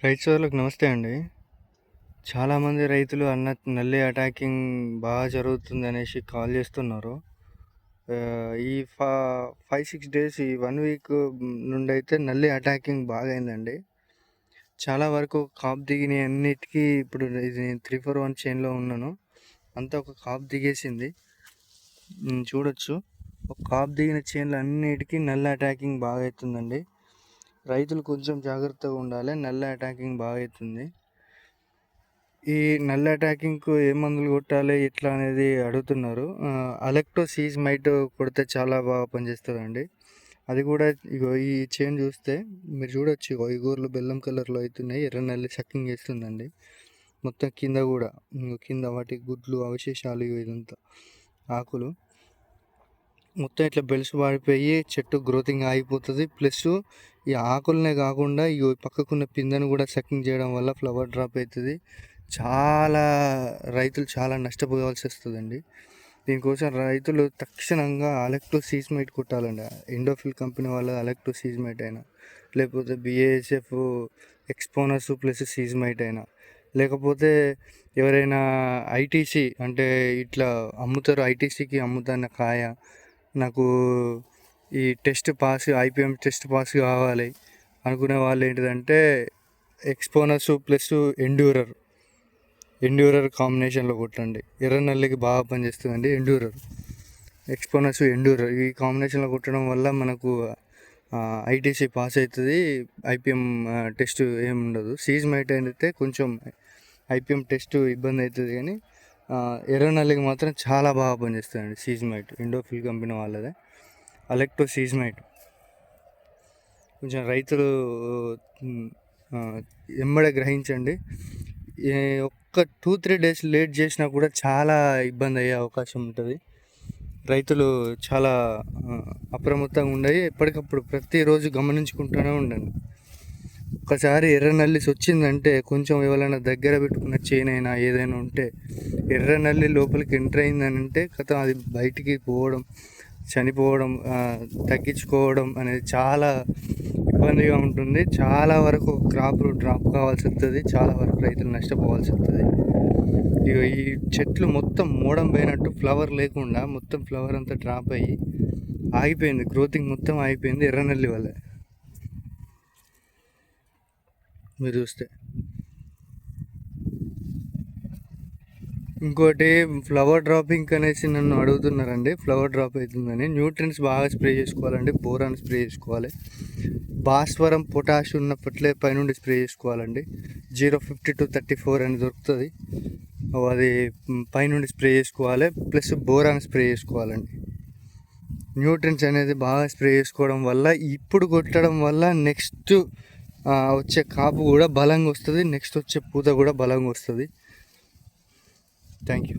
రైతు సోదరులకు నమస్తే అండి. చాలామంది రైతులు నల్లి అటాకింగ్ బాగా జరుగుతుంది అనేసి కాల్ చేస్తున్నారు. ఈ 5-6 డేస్ ఈ 1 వీక్ నుండైతే నల్లి అటాకింగ్ బాగా అయిందండి. చాలా వరకు కాపు దిగినయి అన్నిటికీ ఇప్పుడు ఇది 341 చైన్‌లో ఉన్నాను. అంతా ఒక కాపు దిగేసింది. చూడొచ్చు. ఒక కాపు దిగిన చైన్‌లు అన్నిటికీ నల్లి అటాకింగ్ బాగా అవుతుందండి. రైతులు కొంచెం జాగ్రత్తగా ఉండాలి. నల్లి అటాకింగ్ బాగా అవుతుంది. ఈ నల్లి అటాకింగ్‌కు ఏ మందులు కొట్టాలి ఎట్లా అనేది అడుగుతున్నారు. అలెక్టో సీజ్ మైట్ కొడితే చాలా బాగా పనిచేస్తుందండి. అది కూడా ఇగో ఈ చైన్ చూస్తే మీరు చూడొచ్చు. ఇగో ఇగుర్లు బెల్లం కలర్‌లో అవుతున్నాయి. ఎర్ర నల్లి సక్కింగ్ చేస్తుందండి. మొత్తం కింద కూడా కింద వాటి గుడ్లు అవశేషాలు ఇదంతా ఆకులు మొత్తం ఇట్లా బెల్స్ వాడిపోయి చెట్టు గ్రోతింగ్ ఆగిపోతుంది. ప్లస్ ఈ ఆకులనే కాకుండా ఈ పక్కకున్న పిందెను కూడా సక్కింగ్ చేయడం వల్ల ఫ్లవర్ డ్రాప్ అవుతుంది. రైతులు చాలా నష్టపోవాల్సి వస్తుందండి. దీనికోసం రైతులు తక్షణంగా అలెక్టో సీజ్మైట్ కొట్టాలండి. ఎండోఫిల్ కంపెనీ వాళ్ళ అలెక్టో సీజ్మైట్ అయినా, లేకపోతే BASF ఎక్స్పోనస్ ప్లస్ సీజ్మైట్ అయినా, లేకపోతే ఎవరైనా ITC అంటే ఇట్లా అమ్ముతారు. ITCకి అమ్ముతాన్న కాయ నాకు ఈ IPM టెస్ట్ పాస్ కావాలి అనుకునే వాళ్ళు ఏంటిదంటే ఎక్స్పోనస్ ప్లస్ ఎండ్యూరర్ కాంబినేషన్లో కొట్టండి. ఎర్ర నల్లికి బాగా పనిచేస్తుందండి ఎండ్యూరర్. ఎక్స్పోనస్ ఎండ్యూరర్ ఈ కాంబినేషన్లో కొట్టడం వల్ల మనకు ITC పాస్ అవుతుంది. IPM టెస్ట్ ఏమి ఉండదు. సీజ్మైట్ అయితే కొంచెం IPM టెస్ట్ ఇబ్బంది అవుతుంది, కానీ ఎర్ర నల్లికి మాత్రం చాలా బాగా పనిచేస్తుందండి సీజ్మైట్. ఎండోఫిల్ కంపెనీ వాళ్ళదే అలెక్టో సీజ్మైట్. కొంచెం రైతులు ఎంబడే గ్రహించండి. ఒక్క 2-3 డేస్ లేట్ చేసినా కూడా చాలా ఇబ్బంది అయ్యే అవకాశం ఉంటుంది. రైతులు చాలా అప్రమత్తంగా ఉండి ఎప్పటికప్పుడు ప్రతిరోజు గమనించుకుంటూనే ఉండండి. ఒకసారి ఎర్ర నల్లి వచ్చిందంటే కొంచెం ఎవరైనా దగ్గర పెట్టుకున్న చైన్ అయినా ఏదైనా ఉంటే ఎర్ర నల్లి లోపలికి ఎంటర్ అయిందని కథ అది బయటికి పోవడం, చనిపోవడం, తగ్గించుకోవడం అనేది చాలా ఇబ్బందిగా ఉంటుంది. చాలా వరకు క్రాప్లు డ్రాప్ కావాల్సి వస్తుంది. చాలా వరకు రైతులు నష్టపోవాల్సి వస్తుంది. ఈ చెట్లు మొత్తం మోడం పోయినట్టు ఫ్లవర్ లేకుండా మొత్తం ఫ్లవర్ అంతా డ్రాప్ అయ్యి ఆగిపోయింది. గ్రోతింగ్ మొత్తం ఆగిపోయింది ఎర్రనల్లి వల్ల. మీరు చూస్తే ఇంకోటి ఫ్లవర్ డ్రాపింగ్ అనేసి నన్ను అడుగుతున్నారండి. ఫ్లవర్ డ్రాప్ అవుతుందని న్యూట్రియన్స్ బాగా స్ప్రే చేసుకోవాలండి. బోరాన్ స్ప్రే చేసుకోవాలి. భాస్వరం పొటాష్ ఉన్న పట్లే పైనుండి స్ప్రే చేసుకోవాలండి. 05234 అని దొరుకుతుంది. అది పైనుండి స్ప్రే చేసుకోవాలి. ప్లస్ బోరాన్ స్ప్రే చేసుకోవాలండి. న్యూట్రియన్స్ అనేది బాగా స్ప్రే చేసుకోవడం వల్ల ఇప్పుడు కొట్టడం వల్ల నెక్స్ట్ వచ్చే కాపు కూడా బలంగా వస్తుంది. నెక్స్ట్ వచ్చే పూత కూడా బలంగా వస్తుంది. Thank you.